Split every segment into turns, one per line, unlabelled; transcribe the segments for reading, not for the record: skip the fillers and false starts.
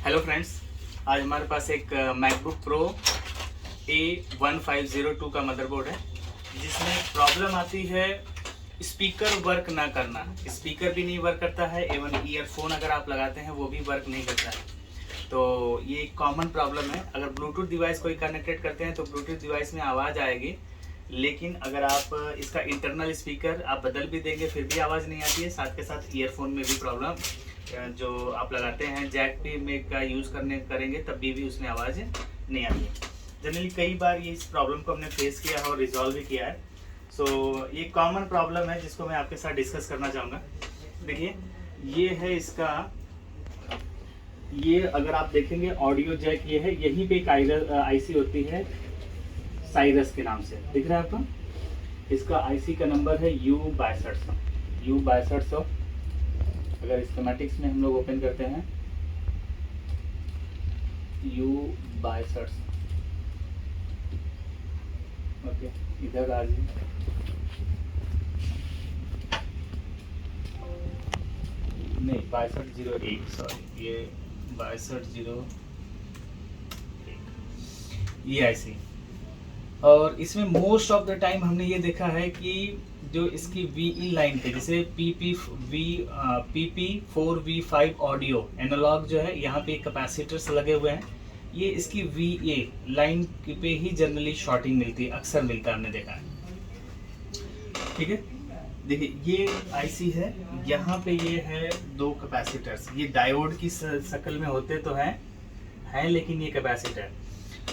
Hello friends, आज हमारे पास एक मैकबुक प्रो A1502 का मदरबोर्ड है जिसमें प्रॉब्लम आती है स्पीकर वर्क ना करना। स्पीकर भी नहीं वर्क करता है, एवं ईयरफोन अगर आप लगाते हैं वो भी वर्क नहीं करता है। तो ये एक कॉमन प्रॉब्लम है। अगर ब्लूटूथ डिवाइस कोई कनेक्टेड करते हैं तो ब्लूटूथ डिवाइस में आवाज़ आएगी, लेकिन अगर आप इसका इंटरनल स्पीकर आप बदल भी देंगे फिर भी आवाज़ नहीं आती है। साथ के साथ ईयरफोन में भी प्रॉब्लम, जो आप लगाते हैं जैक पे में का यूज़ करेंगे तब भी उसमें आवाज़ नहीं आती है। जनरली कई बार ये इस प्रॉब्लम को हमने फेस किया है और रिजॉल्व भी किया है। सो ये कॉमन प्रॉब्लम है जिसको मैं आपके साथ डिस्कस करना चाहूँगा। देखिए, ये है इसका, ये अगर आप देखेंगे ऑडियो जैक ये है, यहीं पे एक आईसी होती है साइरस के नाम से, दिख रहा है आपको। इसका आईसी का नंबर है U6200। अगर स्कीमेटिक्स में हम लोग ओपन करते हैं U6200, ओके, इधर आ जाइए। नहीं, 6201, सॉरी, ये 6201 ये आईसी। और इसमें मोस्ट ऑफ द टाइम हमने ये देखा है कि जो इसकी वी लाइन पे, जैसे PP4V5 ऑडियो एनालॉग जो है, यहाँ पे कैपेसिटर्स लगे हुए हैं, ये इसकी VA लाइन पे ही जनरली शॉर्टिंग मिलती है, अक्सर मिलता है, हमने देखा है। ठीक है, देखिए ये आईसी है, यहाँ पे ये है दो कैपेसिटर्स, ये डायोड की शक्ल में होते तो हैं लेकिन ये कैपेसिटर,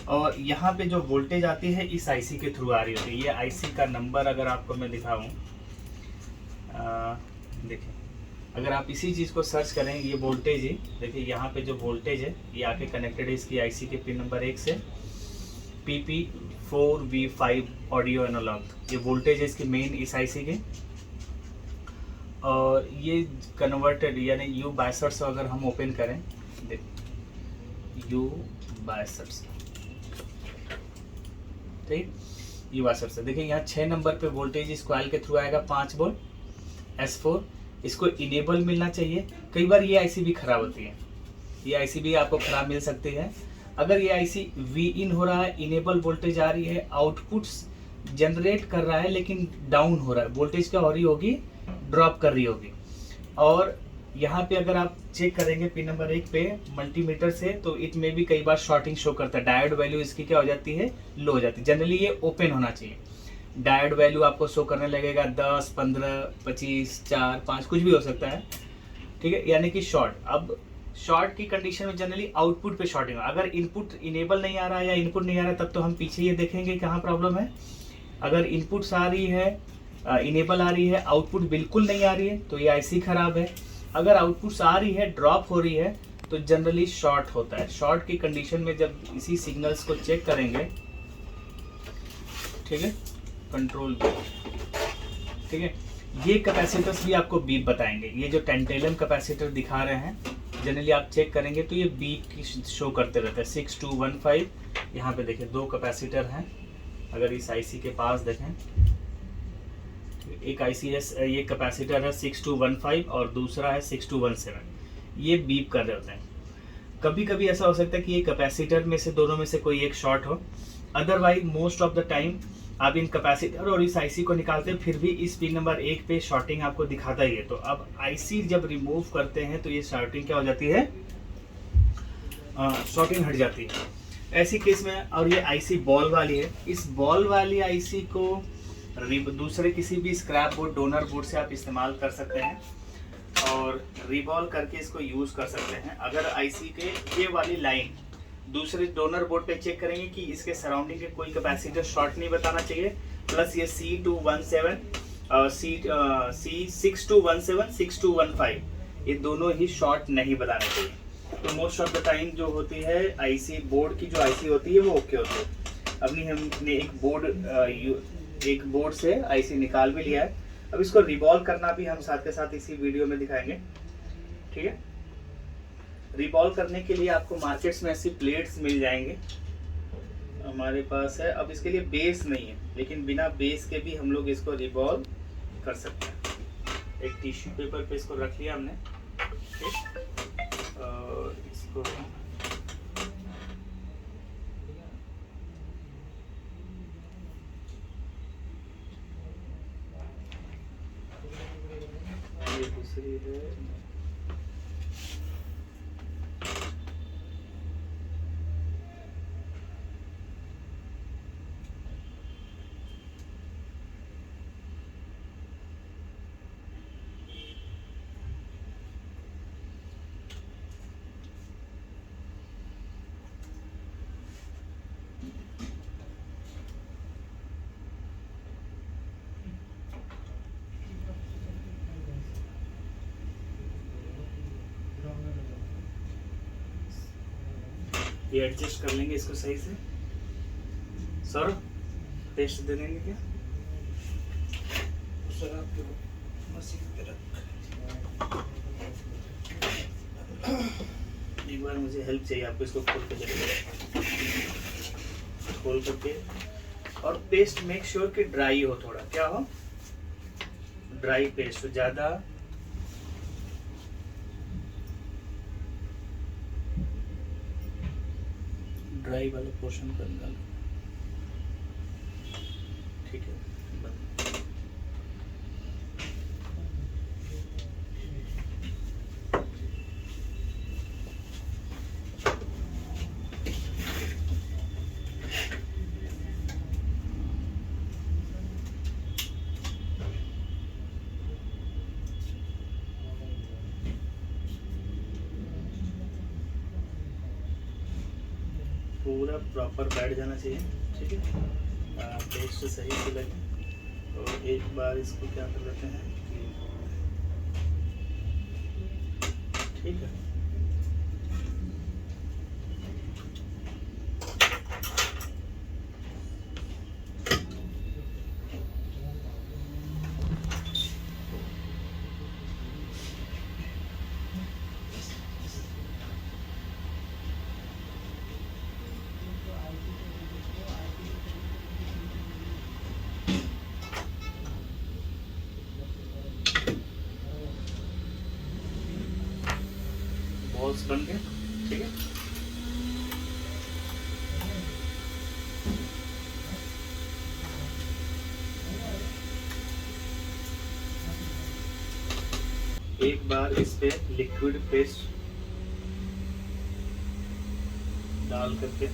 और यहाँ पे जो वोल्टेज आती है इस आईसी के थ्रू आ रही होती है। ये आईसी का नंबर अगर आपको मैं दिखाऊं, देखिए, अगर आप इसी चीज़ को सर्च करें, ये वोल्टेज है, देखिए यहाँ पे जो वोल्टेज है ये आके कनेक्टेड है इसकी आईसी के पिन नंबर 1 से PP4V5 ऑडियो एनालॉग। ये वोल्टेज है इसकी मेन इस आईसी के, और ये कन्वर्टेड यानी U6200 अगर हम ओपन करें, U6200, ठीक, U6200, देखिए यहाँ 6 नंबर पे वोल्टेज इस कॉइल के थ्रू आएगा 5 वोल्ट S4। इसको इनेबल मिलना चाहिए। कई बार ये आईसी भी खराब होती है, ये आईसी भी आपको खराब मिल सकती है। अगर ये आईसी वी इन हो रहा है, इनेबल वोल्टेज आ रही है, आउटपुट्स जनरेट कर रहा है लेकिन डाउन हो रहा है, वोल्टेज क्या हो रही होगी, ड्रॉप कर रही होगी। और यहाँ पे अगर आप चेक करेंगे पिन नंबर 1 पे मल्टीमीटर से, तो इट में भी कई बार शॉर्टिंग शो करता है। डायोड वैल्यू इसकी क्या हो जाती है, लो हो जाती है। जनरली ये ओपन होना चाहिए। डायोड वैल्यू आपको शो करने लगेगा 10, 15, 25, 4, 5, कुछ भी हो सकता है, ठीक है, यानी कि शॉर्ट। अब शॉर्ट की कंडीशन में जनरली आउटपुट पे शॉर्टिंग, अगर इनपुट इनेबल नहीं आ रहा है या इनपुट नहीं आ रहा है तब तो हम पीछे ये देखेंगे कहाँ प्रॉब्लम है। अगर इनपुट्स आ रही है, इनेबल आ रही है, आउटपुट बिल्कुल नहीं आ रही है, तो ये आईसी खराब है। अगर आउटपुट्स आ रही है, ड्रॉप हो रही है, तो जनरली शॉर्ट होता है। शॉर्ट की कंडीशन में जब इसी सिग्नल्स को चेक करेंगे, ठीक है, कंट्रोल, ठीक है, ये कैपेसिटर्स भी आपको बीप बताएंगे। ये जो टेंटेलम कैपेसिटर दिखा रहे हैं, जनरली आप चेक करेंगे तो ये बीप की शो करते रहते हैं। 6215, यहाँ पे देखिए 2 कैपेसिटर हैं। अगर इस आईसी के पास देखें, एक आईसी है, ये कैपेसिटर है 6215 और दूसरा है 6217, ये बीप कर रहे होते हैं। कभी कभी ऐसा हो सकता है कि ये कैपेसिटर में से दोनों में से कोई एक शॉर्ट हो, otherwise most of the time आप इन कैपेसिटर और इस आईसी को निकालते हैं फिर भी इस पिन नंबर 1 पे शॉर्टिंग आपको दिखाता ही है। तो अब आईसी जब रिमूव करते हैं तो ये शॉर्टिंग क्या हो जाती है, शॉर्टिंग हट जाती है ऐसी केस में। और ये आईसी बॉल वाली है, इस बॉल वाली आईसी को दूसरे किसी भी स्क्रैप बोर्ड, डोनर बोर्ड से आप इस्तेमाल कर सकते हैं और रिवॉल्व करके इसको यूज़ कर सकते हैं। अगर आईसी के ये वाली लाइन दूसरे डोनर बोर्ड पे चेक करेंगे कि इसके सराउंडिंग के कोई कैपेसिटर शॉर्ट नहीं बताना चाहिए, प्लस ये C217 C6217 6215 ये दोनों ही शॉर्ट नहीं बताने चाहिए। तो मोस्ट ऑफ द टाइम जो होती है आईसी बोर्ड की, जो आईसी होती है वो ओके होती है। अपनी हमने एक बोर्ड से आईसी निकाल भी लिया है, अब इसको रिवॉल्व करना भी हम साथ के साथ इसी वीडियो में दिखाएंगे, ठीक है। रिवॉल्व करने के लिए आपको मार्केट्स में ऐसी प्लेट्स मिल जाएंगे, हमारे पास है। अब इसके लिए बेस नहीं है, लेकिन बिना बेस के भी हम लोग इसको रिवॉल्व कर सकते हैं। एक टिश्यू पेपर पे इसको रख लिया हमने, ठीक, और इसको है ये एडजस्ट कर लेंगे इसको सही से। सर टेस्ट दे देंगे क्या सर आपके मशीन पे रख। एक बार मुझे हेल्प चाहिए आपको, इसको खोल के देखिए, खोल करके। और पेस्ट मेक श्योर कि ड्राई हो, थोड़ा क्या हो, ड्राई पेस्ट हो, ज़्यादा ड्राई वाला पोर्शन कर निकाल। ठीक है, पूरा प्रॉपर बैठ जाना चाहिए। ठीक है, पेस्ट सही से लगे। और एक बार इसको क्या कर लेते हैं कि ठीक है, बॉल्स बन गए। ठीक है, एक बार इस पे लिक्विड पेस्ट डाल करके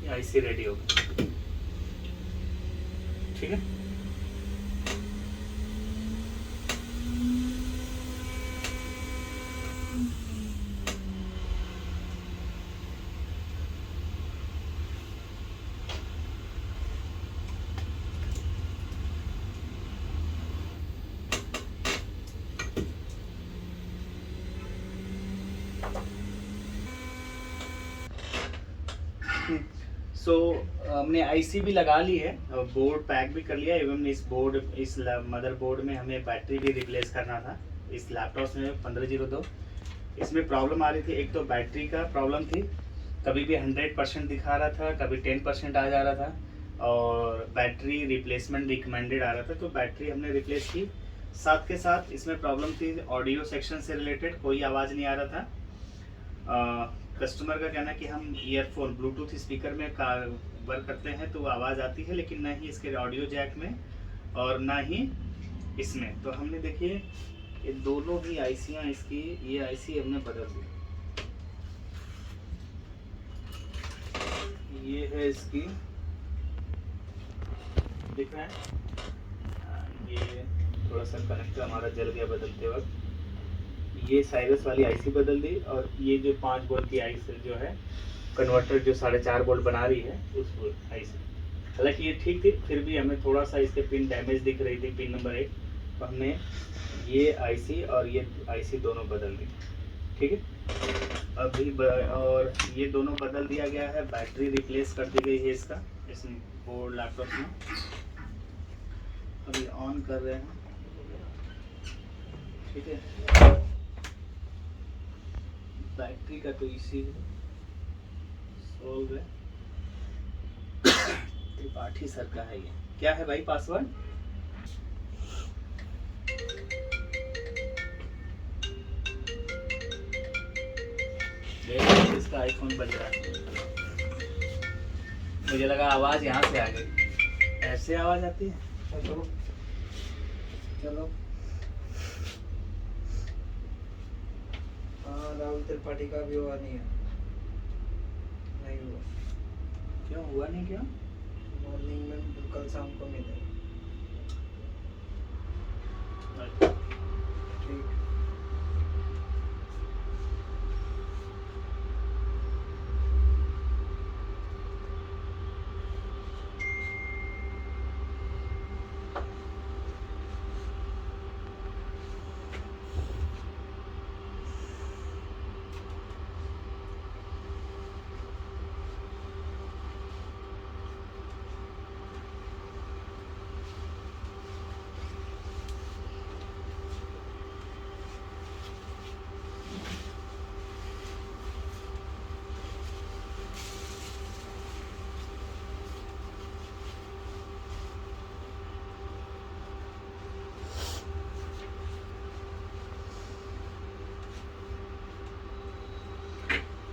आईसी रेडी हो गया। ठीक है, सो हमने आईसी भी लगा ली है और बोर्ड पैक भी कर लिया। एवं इस मदरबोर्ड में हमें बैटरी भी रिप्लेस करना था। इस लैपटॉप में 1502 इसमें प्रॉब्लम आ रही थी। एक तो बैटरी का प्रॉब्लम थी, कभी भी 100% दिखा रहा था, कभी 10% आ जा रहा था, और बैटरी रिप्लेसमेंट रिकमेंडेड आ रहा था। तो बैटरी हमने रिप्लेस की। साथ के साथ इसमें प्रॉब्लम थी ऑडियो सेक्शन से रिलेटेड, कोई आवाज़ नहीं आ रहा था। कस्टमर का कहना है कि हम ईयरफोन ब्लूटूथ स्पीकर में वर्क करते हैं तो आवाज़ आती है, लेकिन ना ही इसके ऑडियो जैक में और ना ही इसमें। तो हमने देखिए ये दोनों ही आईसियाँ इसकी, ये आईसी हमने बदल दी। ये है इसकी, दिख रहा है, ये थोड़ा सा कनेक्टर हमारा जल गया बदलते वक्त। ये साइरस वाली आईसी बदल दी, और ये जो 5 वोल्ट की आईसी जो है कन्वर्टर जो 4.5 वोल्ट बना रही है उस आईसी, हालांकि ये ठीक थी, फिर भी हमें थोड़ा सा इसके पिन डैमेज दिख रही थी, पिन नंबर 1। तो हमने ये आईसी और ये आईसी दोनों बदल दी। ठीक है, और ये दोनों बदल दिया गया है। बैटरी रिप्लेस कर दी गई है इसका, इस बोर्ड लैपटॉप में। अभी ऑन कर रहे हैं। ठीक है, बैटरी का तो इसी सॉल्व है। त्रिपाठी सर का है ये। क्या है भाई पासवर्ड? इसका आईफोन बज रहा है, मुझे लगा आवाज यहाँ से आ गई। ऐसे आवाज आती है? चलो चलो।
हाँ, राहुल त्रिपाठी का भी हुआ नहीं है, नहीं हुआ।
क्यों हुआ नहीं? क्यों?
मॉर्निंग में कल शाम को मिलेगा। ठीक।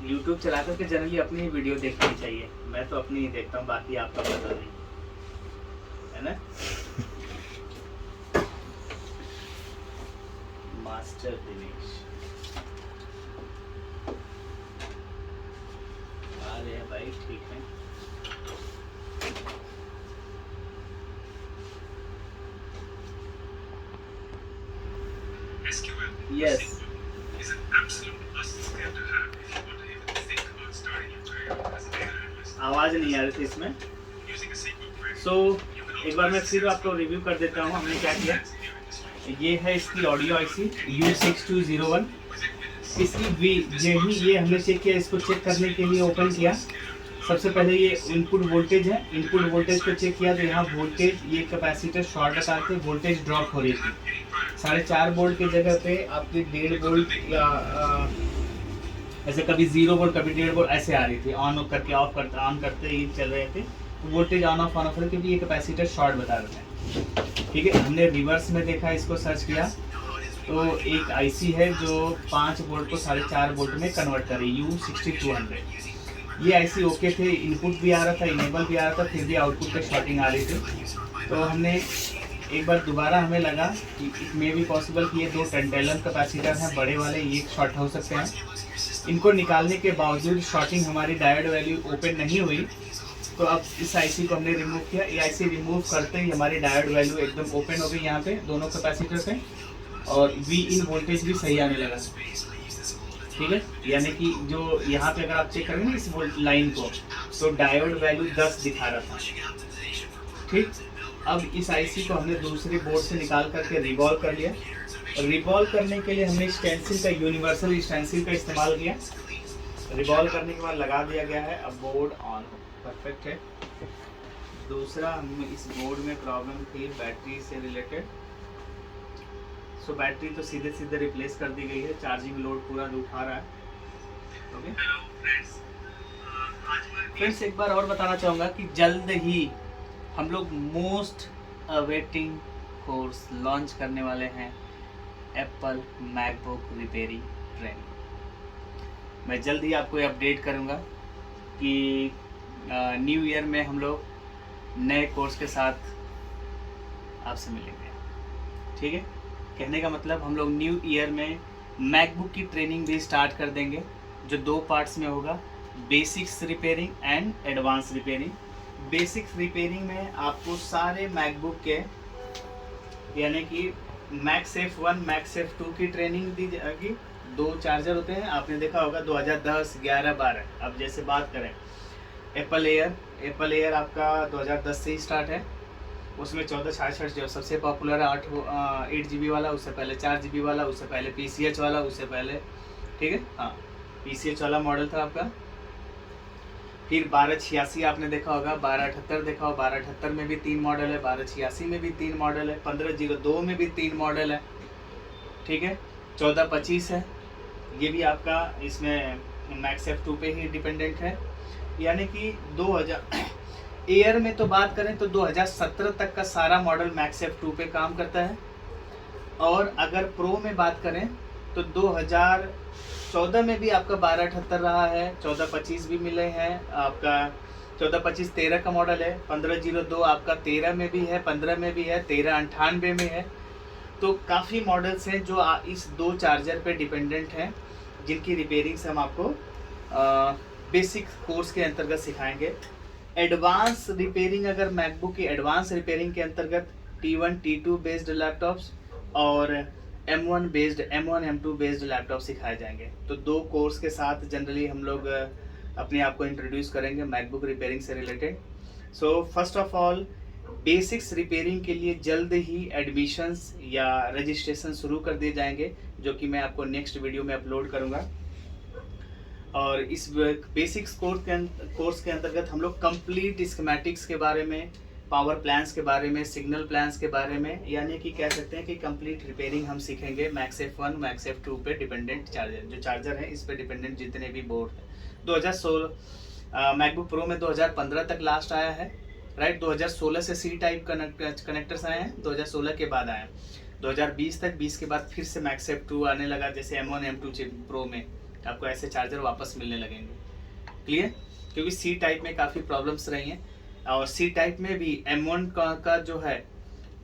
YouTube चला करके जनरली अपनी ही वीडियो देखनी चाहिए। मैं तो अपनी ही देखता हूँ, बाकी आपका पता नहीं है ना। मास्टर दिनेश आ रहे हैं भाई, ठीक है। Yes.
Is an absolute must-have to have if you want to even think about starting your career as a data analyst.
आवाज नहीं आ रही थी इसमें।
Using a SQL query,
सो एक बार मैं फिर आपको रिव्यू कर देता हूँ हमने क्या किया। ये है इसकी ऑडियो आईसी U6201। इसकी ये हमने चेक किया, इसको चेक करने के लिए ओपन किया। सबसे पहले ये इनपुट वोल्टेज है, इनपुट वोल्टेज को चेक किया तो यहाँ वोल्टेज, ये कैपेसिटर शॉर्ट बता के वोल्टेज ड्रॉप हो रही थी। 4.5 वोल्ट की जगह पे आपकी 1.5 वोल्ट या ऐसे कभी 0 वोल्ट कभी 1.5 वोल्ट ऐसे आ रही थी। ऑन करके ऑफ करते, ऑन करते ही चल रहे थे, वोल्टेज ऑन ऑफ रहे, क्योंकि ये कैपेसिटर शॉर्ट बता रहे थे। ठीक है, हमने रिवर्स में देखा, इसको सर्च किया तो एक आईसी है जो 5 वोल्ट को 4.5 वोल्ट में कन्वर्ट करे, U6200। ये आईसी ओके थे, इनपुट भी आ रहा था, इनेबल भी आ रहा था, फिर भी आउटपुट पे शॉर्टिंग आ रही थी। तो हमने एक बार दोबारा हमें लगा कि इट मे भी पॉसिबल कि ये 2 टेंटेलन कैपेसिटर हैं बड़े वाले, ये शॉर्ट हो सकते हैं। इनको निकालने के बावजूद शॉर्टिंग हमारी डायोड वैल्यू ओपन नहीं हुई, तो अब इस आईसी को हमने रिमूव किया। ये आईसी रिमूव करते ही हमारी डायोड वैल्यू एकदम ओपन हो गई यहाँ पे दोनों कैपेसिटर पे, और वी इन वोल्टेज भी सही आने लगा। ठीक है, यानी कि जो यहाँ पे अगर आप चेक करेंगे ना इस लाइन को, तो डायोड वैल्यू 10 दिखा रहा था। ठीक, अब इस आईसी को हमने दूसरे बोर्ड से निकाल करके रिवॉल्व कर लिया। रिवॉल्व करने के लिए हमने स्टेंसिल का, यूनिवर्सल स्टेंसिल का इस्तेमाल किया। रिवॉल्व करने के बाद लगा दिया गया है, अब बोर्ड ऑन परफेक्ट है। दूसरा, हमें इस बोर्ड में प्रॉब्लम थी बैटरी से रिलेटेड। सो बैटरी तो सीधे सीधे रिप्लेस कर दी गई है, चार्जिंग लोड पूरा उठा रहा है। ओके फ्रेंड्स, एक बार और बताना चाहूँगा कि जल्द ही हम लोग मोस्ट अवेटिंग कोर्स लॉन्च करने वाले हैं, एप्पल मैकबुक रिपेयरिंग ट्रेनिंग। मैं जल्द ही आपको अपडेट करूँगा कि न्यू ईयर में हम लोग नए कोर्स के साथ आपसे मिलेंगे। ठीक है, कहने का मतलब हम लोग न्यू ईयर में मैकबुक की ट्रेनिंग भी स्टार्ट कर देंगे, जो 2 पार्ट्स में होगा, basics repairing and advance repairing. Basics repairing में आपको सारे मैकबुक के, यानी कि मैक्सेफ 1 मैक्सेफ 2 की ट्रेनिंग दी जाएगी। 2 चार्जर होते हैं, आपने देखा होगा 2010, 11, 12। अब जैसे बात करें एप्पल एयर आपका 2010 से ही स्टार्ट है। उसमें 1466 जो सबसे पॉपुलर है, 8 GB वाला, उससे पहले 4 GB वाला, उससे पहले PCH वाला, उससे पहले, ठीक है, हाँ PCH वाला मॉडल था आपका। फिर 1286 आपने देखा होगा, 1278 देखा हो, 1278 में भी 3 मॉडल है, 1286 में भी 3 मॉडल है, 1502 में भी 3 मॉडल है। ठीक है, 1425 है, ये भी आपका इसमें मैक्सेफ 2 पे ही डिपेंडेंट है। यानी कि एयर में तो बात करें तो 2017 तक का सारा मॉडल मैक्स F2 पे काम करता है, और अगर प्रो में बात करें तो 2014 में भी आपका 1278 रहा है, 1425 भी मिले हैं आपका, 1425 13 का मॉडल है, 1502 आपका 13 में भी है, 15 में भी है, 1398 में है। तो काफ़ी मॉडल्स हैं जो इस दो चार्जर पे डिपेंडेंट हैं, जिनकी रिपेयरिंग्स हम आपको बेसिक कोर्स के अंतर्गत सिखाएंगे। एडवांस रिपेयरिंग, अगर मैकबुक की एडवांस रिपेयरिंग के अंतर्गत T1 T2 बेस्ड लैपटॉप्स और M1 based M1 M2 based laptop सिखाए जाएंगे। तो दो कोर्स के साथ जनरली हम लोग अपने आप को इंट्रोड्यूस करेंगे मैकबुक रिपेयरिंग से related. So first of all basics repairing के लिए जल्द ही एडमिशन्स या रजिस्ट्रेशन शुरू कर दिए जाएंगे, जो कि मैं आपको नेक्स्ट वीडियो में अपलोड करूँगा। और इस बेसिक्स कोर्स के अंतर्गत हम लोग कंप्लीट स्कीमेटिक्स के बारे में, पावर प्लान्स के बारे में, सिग्नल प्लान्स के बारे में, यानी कि कह सकते हैं कि कंप्लीट रिपेयरिंग हम सीखेंगे मैक्स F1 मैक्स F2 पे डिपेंडेंट चार्जर, जो चार्जर है इस पे डिपेंडेंट जितने भी बोर्ड हैं। 2016 मैकबुक प्रो में 2015 तक लास्ट आया है, राइट। 2016 से सी टाइप कनेक्टर्स आए हैं, 2016 के बाद आए, 2020 तक, 20 के बाद फिर से मैक्स F2 आने लगा, जैसे M1 M2 प्रो में आपको ऐसे चार्जर वापस मिलने लगेंगे। क्लियर, क्योंकि सी टाइप में काफ़ी प्रॉब्लम्स रही हैं, और सी टाइप में भी M1 का जो है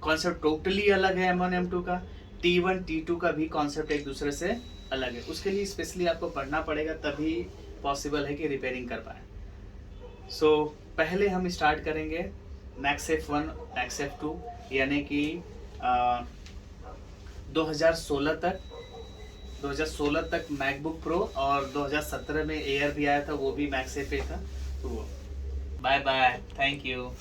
कॉन्सेप्ट टोटली अलग है, M1 M2 का, T1 T2 का भी कॉन्सेप्ट एक दूसरे से अलग है। उसके लिए स्पेशली आपको पढ़ना पड़ेगा, तभी पॉसिबल है कि रिपेयरिंग कर पाएँ। सो पहले हम स्टार्ट करेंगे मैक्स F1 मैक्स F2, यानी कि 2016 तक मैकबुक प्रो, और 2017 में एयर भी आया था, वो भी मैक्स F था। तो वो बाय बाय, थैंक यू।